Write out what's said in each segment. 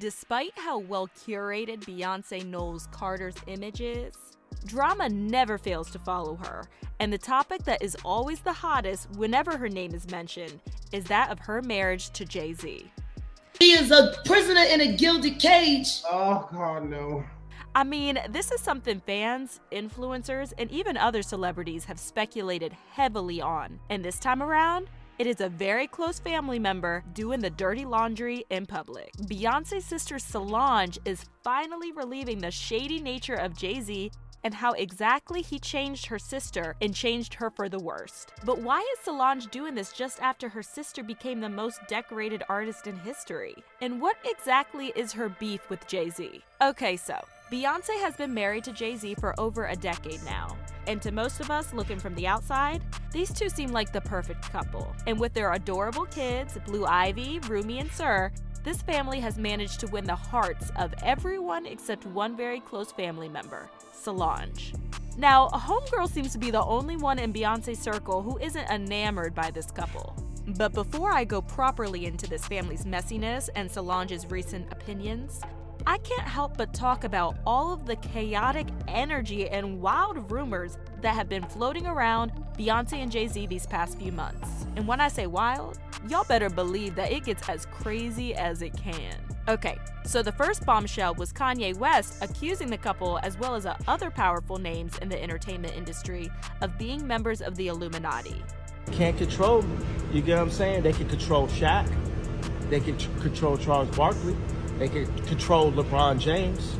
Despite how well-curated Beyonce Knowles-Carter's image is, drama never fails to follow her, and the topic that is always the hottest whenever her name is mentioned is that of her marriage to JayZ. He is a prisoner in a gilded cage. Oh, God, no. I mean, this is something fans, influencers, and even other celebrities have speculated heavily on, and this time around, it is a very close family member doing the dirty laundry in public. Beyonce's sister Solange is finally relieving the shady nature of JayZ and how exactly he changed her sister and changed her for the worst. But why is Solange doing this just after her sister became the most decorated artist in history? And what exactly is her beef with JayZ? Okay, so Beyonce has been married to JayZ for over a decade now. And to most of us looking from the outside, these two seem like the perfect couple. And with their adorable kids, Blue Ivy, Rumi, and Sir, this family has managed to win the hearts of everyone except one very close family member, Solange. Now, Homegirl seems to be the only one in Beyonce's circle who isn't enamored by this couple. But before I go properly into this family's messiness and Solange's recent opinions, I can't help but talk about all of the chaotic energy and wild rumors that have been floating around Beyonce and JayZ these past few months. And when I say wild, y'all better believe that it gets as crazy as it can. Okay, so the first bombshell was Kanye West accusing the couple, as well as other powerful names in the entertainment industry, of being members of the Illuminati. Can't control me. You get what I'm saying? They can control Shaq. They can control Charles Barkley. They can control LeBron James.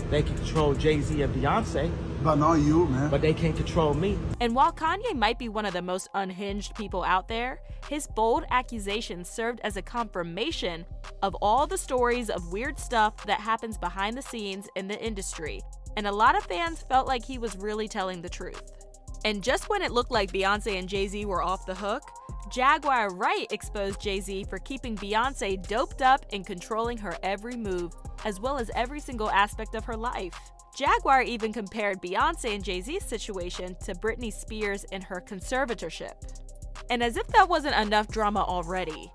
They can control JayZ and Beyonce. But not you, man. But they can't control me. And while Kanye might be one of the most unhinged people out there, his bold accusations served as a confirmation of all the stories of weird stuff that happens behind the scenes in the industry. And a lot of fans felt like he was really telling the truth. And just when it looked like Beyonce and JayZ were off the hook, Jaguar Wright exposed JayZ for keeping Beyonce doped up and controlling her every move, as well as every single aspect of her life. Jaguar even compared Beyonce and JayZ's situation to Britney Spears and her conservatorship. And as if that wasn't enough drama already,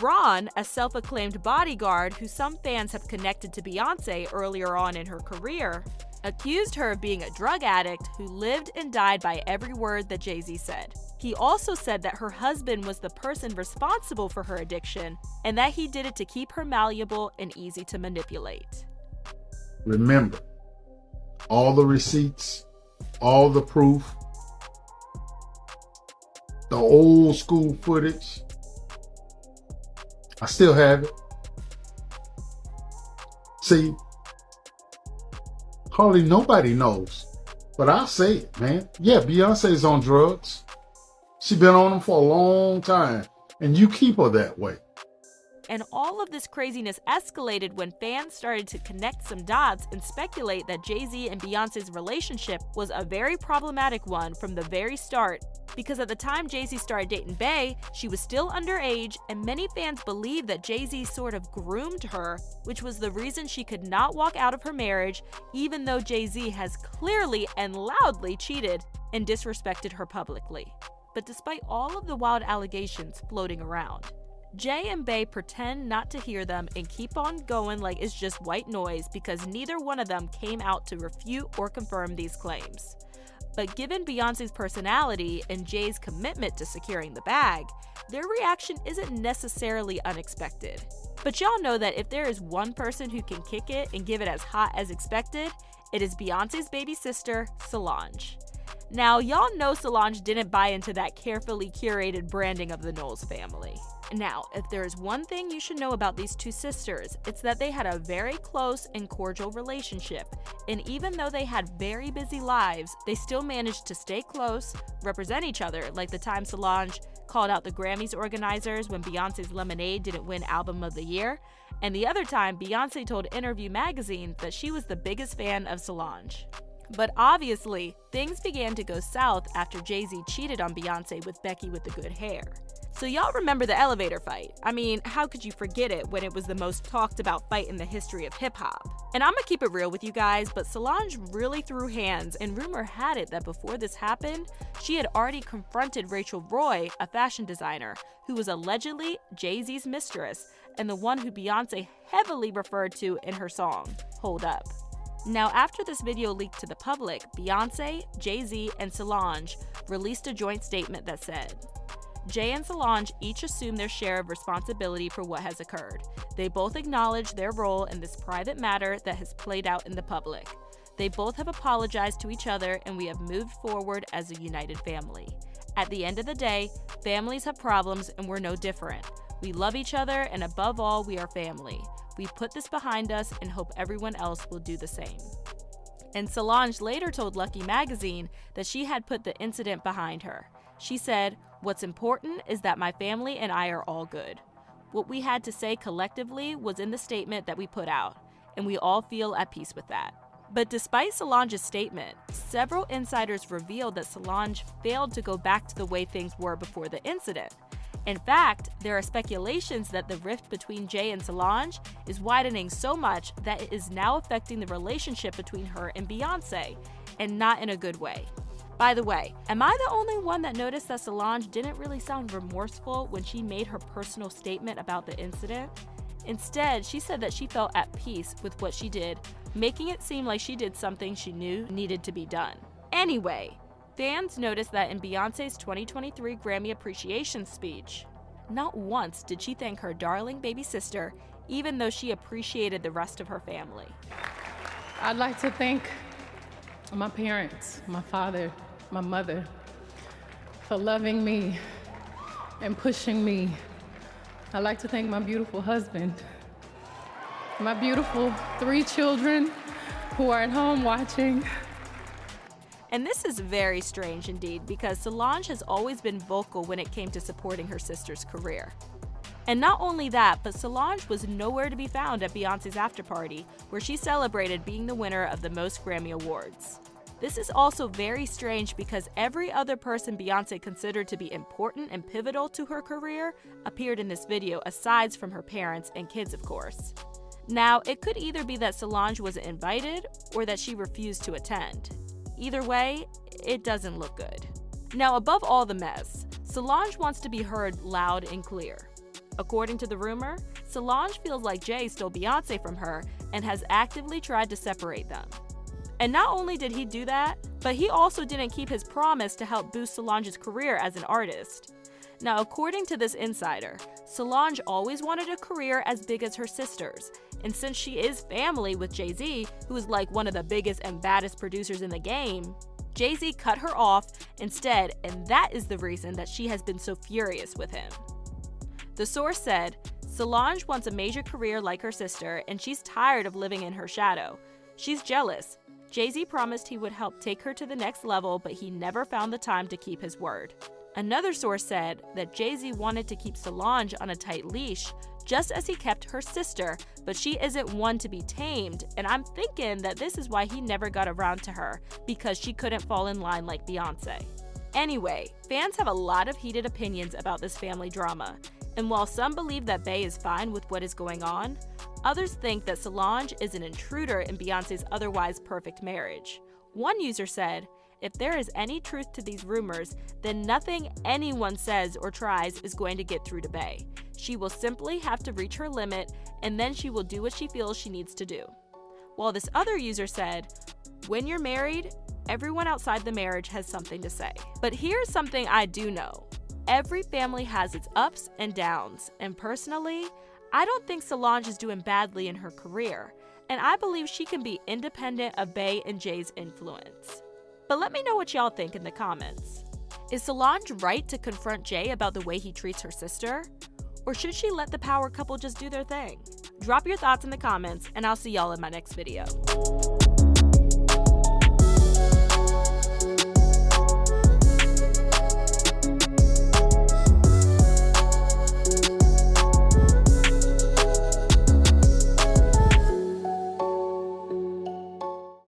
Ron, a self-acclaimed bodyguard who some fans have connected to Beyonce earlier on in her career, accused her of being a drug addict who lived and died by every word that JayZ said. He also said that her husband was the person responsible for her addiction and that he did it to keep her malleable and easy to manipulate. Remember, all the receipts, all the proof, the old school footage, I still have it. See, hardly nobody knows, but I'll say it, man. Yeah, Beyonce's on drugs. She's been on them for a long time, and you keep her that way. And all of this craziness escalated when fans started to connect some dots and speculate that JayZ and Beyonce's relationship was a very problematic one from the very start, because at the time JayZ started dating Bey, she was still underage, and many fans believed that JayZ sort of groomed her, which was the reason she could not walk out of her marriage, even though JayZ has clearly and loudly cheated and disrespected her publicly. But despite all of the wild allegations floating around, Jay and Bey pretend not to hear them and keep on going like it's just white noise because neither one of them came out to refute or confirm these claims. But given Beyonce's personality and Jay's commitment to securing the bag, their reaction isn't necessarily unexpected. But y'all know that if there is one person who can kick it and give it as hot as expected, it is Beyonce's baby sister, Solange. Now, y'all know Solange didn't buy into that carefully curated branding of the Knowles family. Now, if there is one thing you should know about these two sisters, it's that they had a very close and cordial relationship, and even though they had very busy lives, they still managed to stay close, represent each other, like the time Solange called out the Grammys organizers when Beyonce's Lemonade didn't win Album of the Year, and the other time Beyonce told Interview magazine that she was the biggest fan of Solange. But obviously, things began to go south after JayZ cheated on Beyonce with Becky with the good hair. So y'all remember the elevator fight. I mean, how could you forget it when it was the most talked about fight in the history of hip-hop? And I'm gonna keep it real with you guys, but Solange really threw hands, and rumor had it that before this happened, she had already confronted Rachel Roy, a fashion designer, who was allegedly JayZ's mistress, and the one who Beyoncé heavily referred to in her song, Hold Up. Now, after this video leaked to the public, Beyoncé, JayZ, and Solange released a joint statement that said, Jay and Solange each assume their share of responsibility for what has occurred. They both acknowledge their role in this private matter that has played out in the public. They both have apologized to each other, and we have moved forward as a united family. At the end of the day, families have problems and we're no different. We love each other, and above all, we are family. We put this behind us and hope everyone else will do the same. And Solange later told Lucky Magazine that she had put the incident behind her. She said, "What's important is that my family and I are all good. What we had to say collectively was in the statement that we put out, and we all feel at peace with that." But despite Solange's statement, several insiders revealed that Solange failed to go back to the way things were before the incident. In fact, there are speculations that the rift between Jay and Solange is widening so much that it is now affecting the relationship between her and Beyoncé, and not in a good way. By the way, am I the only one that noticed that Solange didn't really sound remorseful when she made her personal statement about the incident? Instead, she said that she felt at peace with what she did, making it seem like she did something she knew needed to be done. Anyway, fans noticed that in Beyoncé's 2023 Grammy Appreciation speech, not once did she thank her darling baby sister, even though she appreciated the rest of her family. I'd like to thank my parents, my father, my mother, for loving me and pushing me. I'd like to thank my beautiful husband, my beautiful 3 children who are at home watching. And this is very strange indeed, because Solange has always been vocal when it came to supporting her sister's career. And not only that, but Solange was nowhere to be found at Beyoncé's after party, where she celebrated being the winner of the most Grammy Awards. This is also very strange because every other person Beyoncé considered to be important and pivotal to her career appeared in this video, aside from her parents and kids, of course. Now, it could either be that Solange wasn't invited or that she refused to attend. Either way, it doesn't look good. Now, above all the mess, Solange wants to be heard loud and clear. According to the rumor, Solange feels like Jay stole Beyoncé from her and has actively tried to separate them. And not only did he do that, but he also didn't keep his promise to help boost Solange's career as an artist. Now, according to this insider, Solange always wanted a career as big as her sisters, and since she is family with JayZ, who is like one of the biggest and baddest producers in the game, JayZ cut her off instead, and that is the reason that she has been so furious with him. The source said, Solange wants a major career like her sister, and she's tired of living in her shadow. She's jealous. JayZ promised he would help take her to the next level, but he never found the time to keep his word. Another source said that JayZ wanted to keep Solange on a tight leash, just as he kept her sister, but she isn't one to be tamed, and I'm thinking that this is why he never got around to her, because she couldn't fall in line like Beyoncé. Anyway, fans have a lot of heated opinions about this family drama, and while some believe that Bey is fine with what is going on, others think that Solange is an intruder in Beyoncé's otherwise perfect marriage. One user said, "If there is any truth to these rumors, then nothing anyone says or tries is going to get through to Bey. She will simply have to reach her limit, and then she will do what she feels she needs to do." While this other user said, "When you're married, everyone outside the marriage has something to say." But here's something I do know. Every family has its ups and downs, and personally, I don't think Solange is doing badly in her career, and I believe she can be independent of Bey and Jay's influence. But let me know what y'all think in the comments. Is Solange right to confront Jay about the way he treats her sister? Or should she let the power couple just do their thing? Drop your thoughts in the comments, and I'll see y'all in my next video.